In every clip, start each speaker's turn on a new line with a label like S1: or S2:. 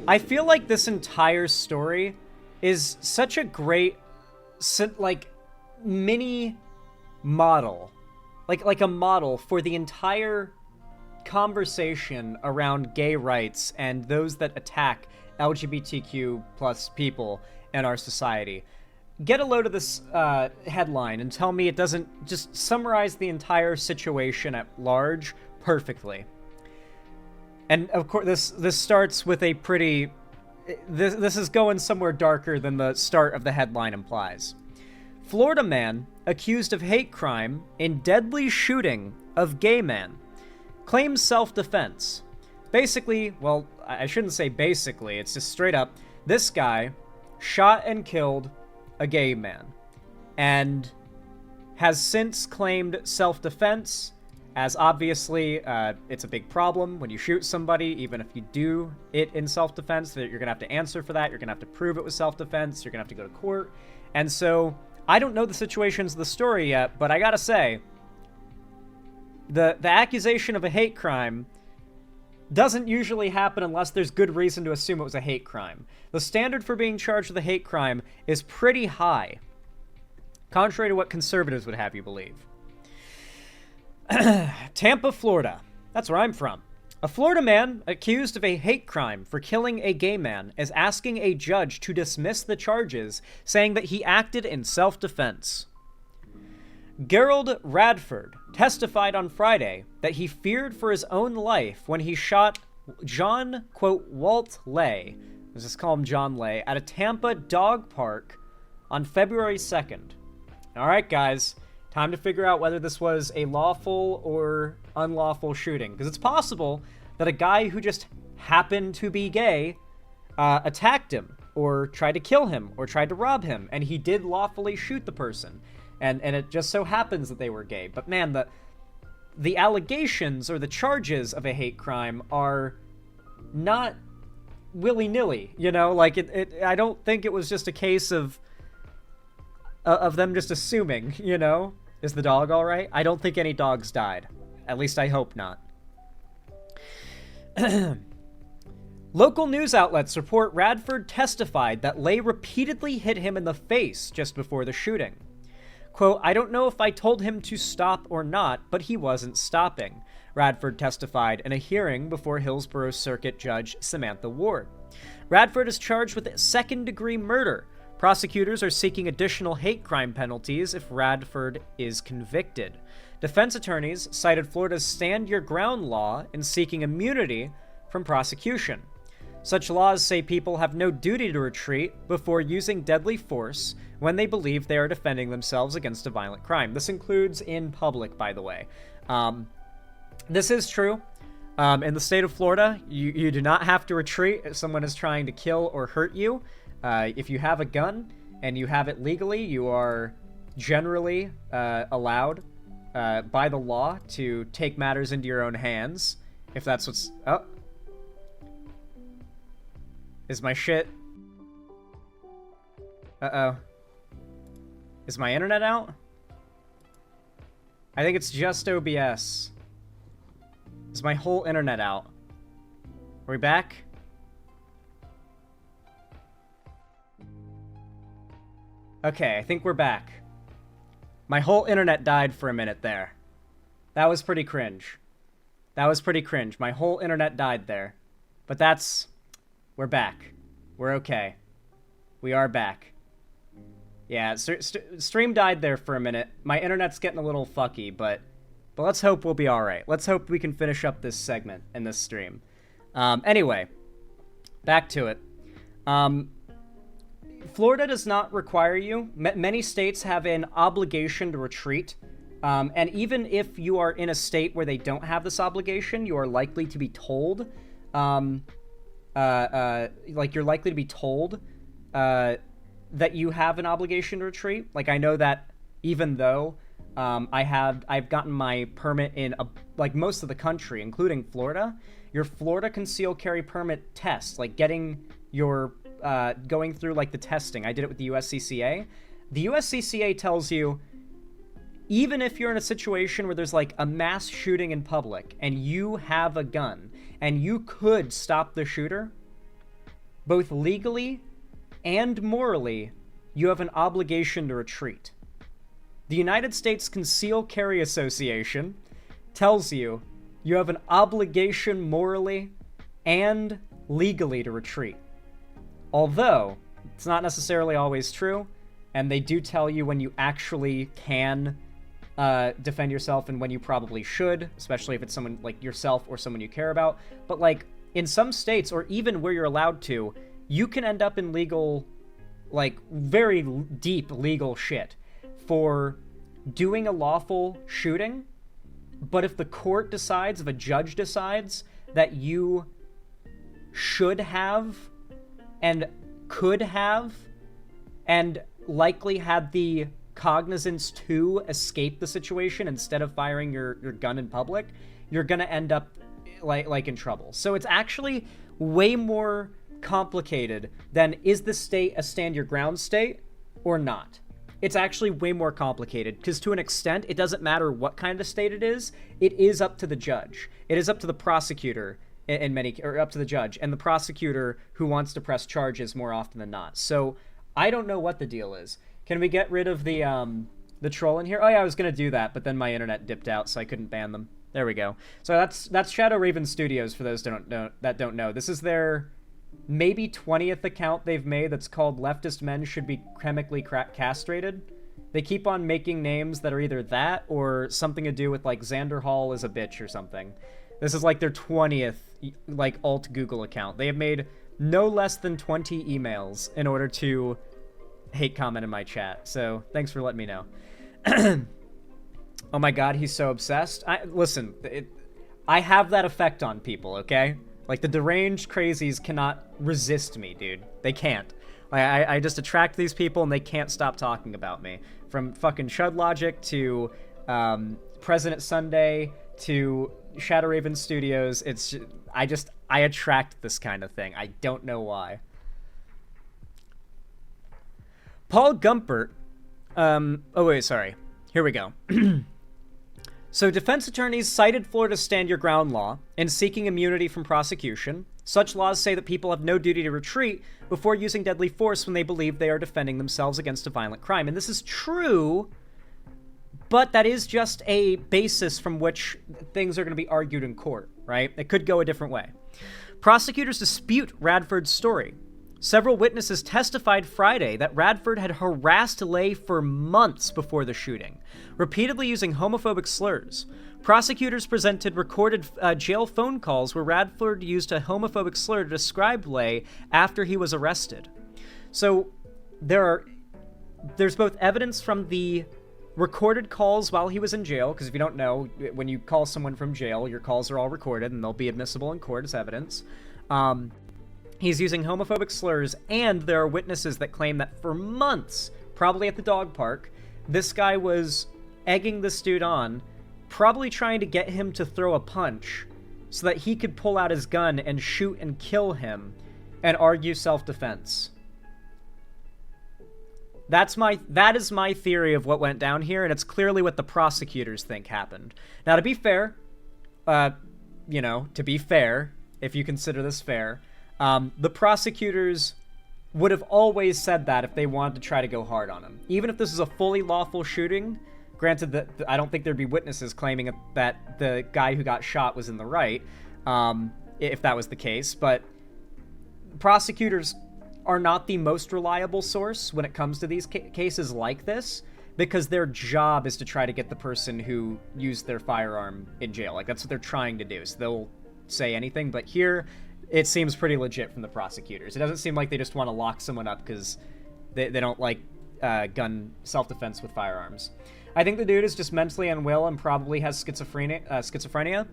S1: I feel like this entire story is such a great, like, mini model, like a model for the entire conversation around gay rights and those that attack LGBTQ plus people in our society. Get a load of this headline and tell me it doesn't just summarize the entire situation at large perfectly. And of course, this starts with a pretty. This is going somewhere darker than the start of the headline implies. Florida man accused of hate crime in deadly shooting of gay man claims self-defense. Basically, well, I shouldn't say basically. It's just straight up. This guy shot and killed a gay man, and has since claimed self-defense, as obviously it's a big problem when you shoot somebody, even if you do it in self-defense, that you're gonna have to answer for that, you're gonna have to prove it was self-defense, you're gonna have to go to court. And so, I don't know the situations of the story yet, but I gotta say, the accusation of a hate crime doesn't usually happen unless there's good reason to assume it was a hate crime. The standard for being charged with a hate crime is pretty high, contrary to what conservatives would have you believe. Tampa, Florida. That's where I'm from. A Florida man accused of a hate crime for killing a gay man is asking a judge to dismiss the charges, saying that he acted in self-defense. Gerald Radford testified on Friday that he feared for his own life when he shot John, quote, Walt Lay, let's just call him John Lay, at a Tampa dog park on February 2nd. All right, guys, time to figure out whether this was a lawful or unlawful shooting, because it's possible that a guy who just happened to be gay attacked him, or tried to kill him, or tried to rob him, and he did lawfully shoot the person. And it just so happens that they were gay. But man, the allegations or the charges of a hate crime are not willy-nilly, you know? Like, I don't think it was just a case of them just assuming, you know? Is the dog all right? I don't think any dogs died. At least I hope not. Local news outlets report Radford testified that Lay repeatedly hit him in the face just before the shooting. Quote, I don't know if I told him to stop or not, but he wasn't stopping, Radford testified in a hearing before Hillsborough Circuit Judge Samantha Ward. Radford is charged with second-degree murder. Prosecutors are seeking additional hate crime penalties if Radford is convicted. Defense attorneys cited Florida's Stand Your Ground law in seeking immunity from prosecution. Such laws say people have no duty to retreat before using deadly force when they believe they are defending themselves against a violent crime. This includes in public, by the way. This is true. In the state of Florida, you do not have to retreat if someone is trying to kill or hurt you. If you have a gun and you have it legally, you are generally allowed by the law to take matters into your own hands. If that's what's... Oh. Is my shit... Uh-oh. Is my internet out? I think it's just OBS. Is my whole internet out? Are we back? Okay, I think we're back. My whole internet died for a minute there. That was pretty cringe. That was pretty cringe. My whole internet died there. But that's... We're back. We're okay. We are back. Yeah, stream died there for a minute. My internet's getting a little fucky, but let's hope we'll be alright. Let's hope we can finish up this segment in this stream. Anyway, back to it. Florida does not require you. Many states have an obligation to retreat. And even if you are in a state where they don't have this obligation, you are likely to be told... like you're likely to be told that you have an obligation to retreat. Like, I know that even though I've gotten my permit in like most of the country, including Florida, your Florida concealed carry permit test, like getting your going through like the testing. I did it with the USCCA. The USCCA tells you, even if you're in a situation where there's like a mass shooting in public and you have a gun and you could stop the shooter, both legally and morally, you have an obligation to retreat. The United States Concealed Carry Association tells you you have an obligation morally and legally to retreat. Although, it's not necessarily always true, and they do tell you when you actually can defend yourself and when you probably should, especially if it's someone like yourself or someone you care about. But like in some states, or even where you're allowed to, you can end up in legal, like very deep legal shit for doing a lawful shooting. But if the court decides, if a judge decides that you should have and could have and likely had the cognizance to escape the situation instead of firing your gun in public, you're gonna end up like in trouble. So it's actually way more complicated than, is the state a stand your ground state or not? It's actually way more complicated because to an extent, it doesn't matter what kind of state it is up to the judge. It is up to the prosecutor or up to the judge and the prosecutor who wants to press charges more often than not. So I don't know what the deal is. Can we get rid of the troll in here? Oh yeah, I was gonna do that, but then my internet dipped out, so I couldn't ban them. There we go. So that's Shadow Raven Studios for those that don't know. This is their maybe 20th account they've made that's called Leftist Men Should Be Chemically Castrated. They keep on making names that are either that or something to do with like Xander Hall is a bitch or something. This is like their 20th like alt Google account. They have made no less than 20 emails in order to hate comment in my chat. So thanks for letting me know. Oh my god, he's so obsessed. Listen, I have that effect on people, okay? Like the deranged crazies cannot resist me, dude. They can't. I just attract these people and they can't stop talking about me. From fucking Chud Logic to President Sunday to Shadow Raven Studios, it's I attract this kind of thing. I don't know why. Paul Gumpert, oh wait, sorry. Here we go. So defense attorneys cited Florida's Stand Your Ground law in seeking immunity from prosecution. Such laws say that people have no duty to retreat before using deadly force when they believe they are defending themselves against a violent crime. And this is true, but that is just a basis from which things are going to be argued in court, right? It could go a different way. Prosecutors dispute Radford's story. Several witnesses testified Friday that Radford had harassed Lay for months before the shooting, repeatedly using homophobic slurs. Prosecutors presented recorded jail phone calls where Radford used a homophobic slur to describe Lay after he was arrested. So there's both evidence from the recorded calls while he was in jail, because if you don't know, when you call someone from jail, your calls are all recorded and they'll be admissible in court as evidence. He's using homophobic slurs, and there are witnesses that claim that for months, probably at the dog park, this guy was egging this dude on, probably trying to get him to throw a punch so that he could pull out his gun and shoot and kill him and argue self-defense. That is my theory of what went down here, and it's clearly what the prosecutors think happened. Now, to be fair, if you consider this fair, the prosecutors would have always said that if they wanted to try to go hard on him. Even if this is a fully lawful shooting, granted that I don't think there'd be witnesses claiming that the guy who got shot was in the right, if that was the case, but prosecutors are not the most reliable source when it comes to these cases like this, because their job is to try to get the person who used their firearm in jail. Like, that's what they're trying to do, so they'll say anything, but here it seems pretty legit from the prosecutors. It doesn't seem like they just want to lock someone up because they don't like gun self-defense with firearms. I think the dude is just mentally unwell and probably has schizophrenia.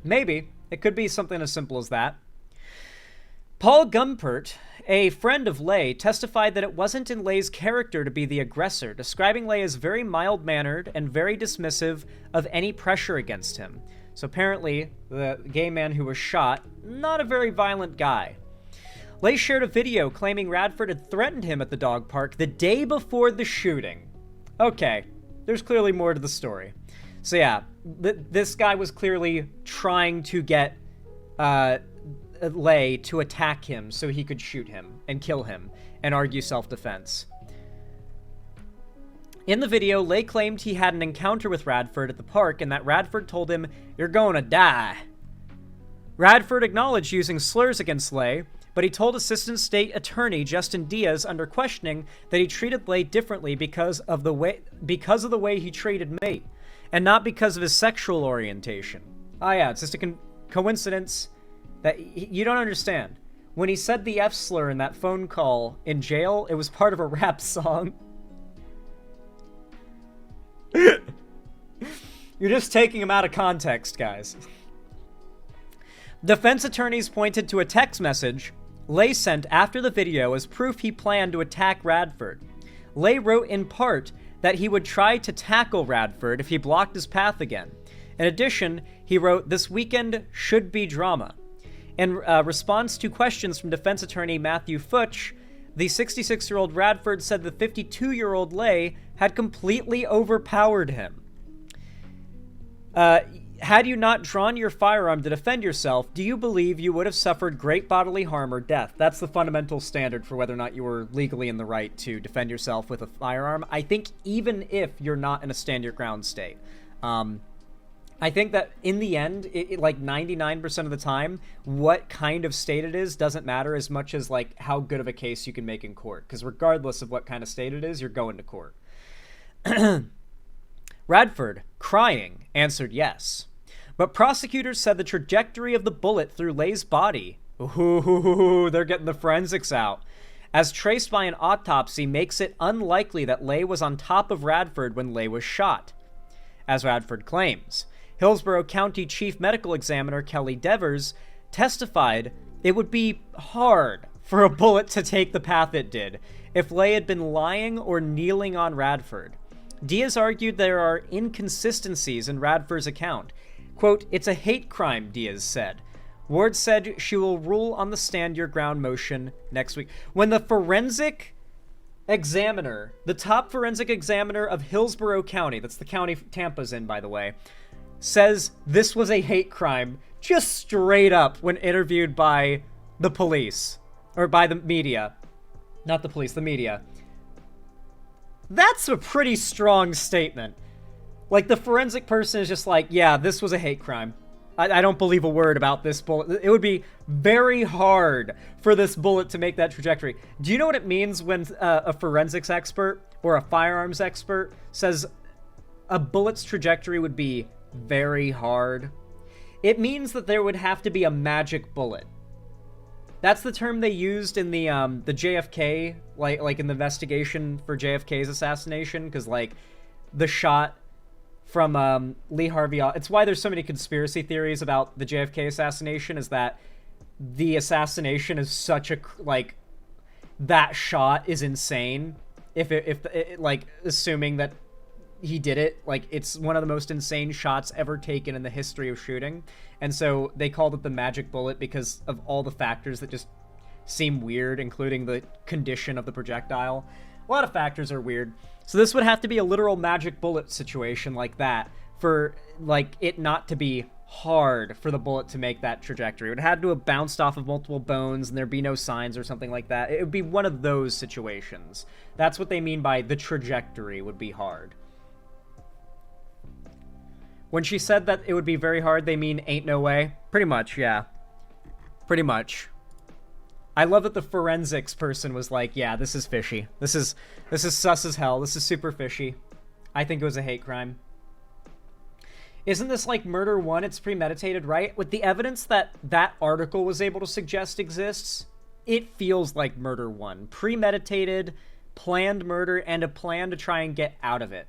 S1: Maybe. It could be something as simple as that. Paul Gumpert, a friend of Lay, testified that it wasn't in Lay's character to be the aggressor, describing Lay as very mild-mannered and very dismissive of any pressure against him. So apparently, the gay man who was shot, not a very violent guy. Lay shared a video claiming Radford had threatened him at the dog park the day before the shooting. Okay, there's clearly more to the story. So yeah, this guy was clearly trying to get Lay to attack him so he could shoot him and kill him and argue self-defense. In the video, Lay claimed he had an encounter with Radford at the park and that Radford told him, "You're gonna die." Radford acknowledged using slurs against Lay, but he told Assistant State Attorney Justin Diaz under questioning that he treated Lay differently because of the way he treated me, and not because of his sexual orientation. Ah, yeah, it's just a coincidence that you don't understand. When he said the F slur in that phone call in jail, it was part of a rap song. You're just taking him out of context, guys. Defense attorneys pointed to a text message Lay sent after the video as proof he planned to attack Radford. Lay wrote in part that he would try to tackle Radford if he blocked his path again. In addition, he wrote, "This weekend should be drama." In response to questions from defense attorney Matthew Futch, the 66-year-old Radford said the 52-year-old Lay had completely overpowered him. Had you not drawn your firearm to defend yourself, do you believe you would have suffered great bodily harm or death? That's the fundamental standard for whether or not you were legally in the right to defend yourself with a firearm. I think even if you're not in a stand-your-ground state. I think that in the end, like 99% of the time, what kind of state it is doesn't matter as much as like how good of a case you can make in court. Because regardless of what kind of state it is, you're going to court. Radford, crying, answered yes. But prosecutors said the trajectory of the bullet through Lay's body, ooh, they're getting the forensics out, as traced by an autopsy makes it unlikely that Lay was on top of Radford when Lay was shot, as Radford claims. Hillsborough County Chief Medical Examiner Kelly Devers testified it would be hard for a bullet to take the path it did if Lay had been lying or kneeling on Radford. Diaz argued there are inconsistencies in Radford's account. Quote, "It's a hate crime," Diaz said. Ward said she will rule on the stand your ground motion next week. When the forensic examiner, the top forensic examiner of Hillsborough County, that's the county Tampa's in, by the way, says this was a hate crime, just straight up when interviewed by the police, or by the media. Not the police, the media. That's a pretty strong statement. Like, the forensic person is just like, yeah, this was a hate crime. I don't believe a word about this bullet. It would be very hard for this bullet to make that trajectory. Do you know what it means when a forensics expert or a firearms expert says a bullet's trajectory would be very hard? It means that there would have to be a magic bullet. That's the term they used in the JFK, like in the investigation for JFK's assassination, because like the shot from Lee Harvey, it's why there's so many conspiracy theories about the JFK assassination, is that the assassination is such a, like, that shot is insane. If like, assuming that he did it, like, it's one of the most insane shots ever taken in the history of shooting. And so they called it the magic bullet because of all the factors that just seem weird, including the condition of the projectile. A lot of factors are weird. So this would have to be a literal magic bullet situation like that for, like, it not to be hard for the bullet to make that trajectory. It would have to have bounced off of multiple bones and there'd be no signs or something like that. It would be one of those situations. That's what they mean by the trajectory would be hard. When she said that it would be very hard, they mean ain't no way. Pretty much, yeah. Pretty much. I love that the forensics person was like, yeah, this is fishy. This is sus as hell. This is super fishy. I think it was a hate crime. Isn't this like Murder 1? It's premeditated, right? With the evidence that that article was able to suggest exists, it feels like Murder 1. Premeditated, planned murder, and a plan to try and get out of it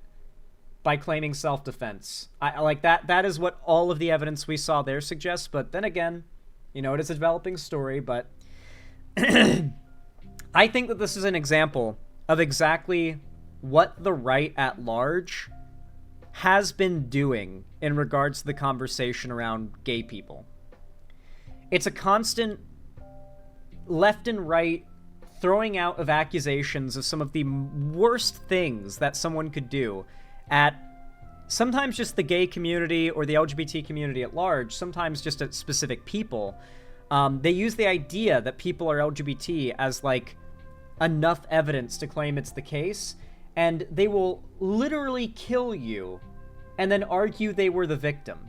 S1: by claiming self-defense. I like that. That is what all of the evidence we saw there suggests. But then again, you know, it is a developing story. But I think that this is an example of exactly what the right at large has been doing in regards to the conversation around gay people. It's a constant left and right throwing out of accusations of some of the worst things that someone could do at sometimes just the gay community or the LGBT community at large, sometimes just at specific people. They use the idea that people are LGBT as, like, enough evidence to claim it's the case, and they will literally kill you and then argue they were the victim.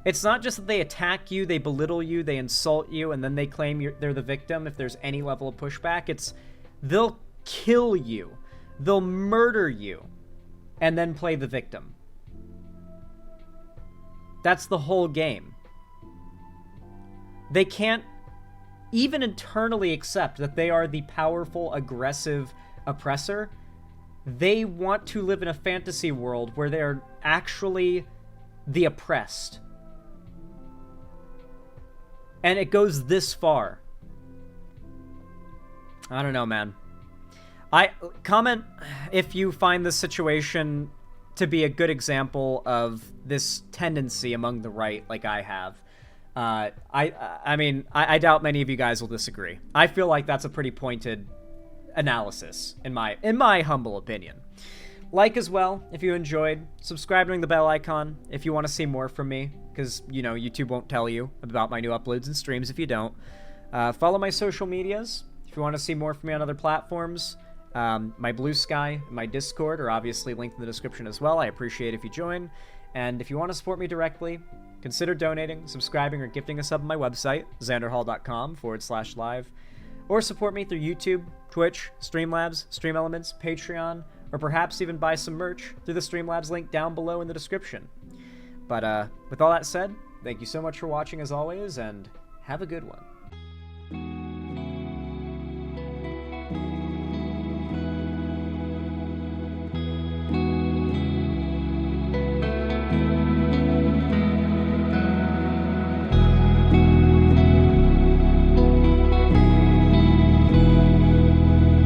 S1: It's not just that they attack you, they belittle you, they insult you, and then they claim they're the victim if there's any level of pushback. It's they'll kill you, they'll murder you, and then play the victim. That's the whole game. They can't even internally accept that they are the powerful, aggressive oppressor. They want to live in a fantasy world where they're actually the oppressed. And it goes this far. I don't know, man. Comment if you find this situation to be a good example of this tendency among the right, like I have. I mean, I doubt many of you guys will disagree. I feel like that's a pretty pointed analysis, in my humble opinion. Like as well, if you enjoyed. Subscribe, ring the bell icon if you want to see more from me, because, you know, YouTube won't tell you about my new uploads and streams if you don't. Follow my social medias if you want to see more from me on other platforms. My Blue Sky, my Discord are obviously linked in the description as well. I appreciate if you join. And if you want to support me directly, consider donating, subscribing, or gifting a sub on my website, xanderhall.com/live, or support me through YouTube, Twitch, Streamlabs, Stream Elements, Patreon, or perhaps even buy some merch through the Streamlabs link down below in the description. But with all that said, thank you so much for watching as always, and have a good one.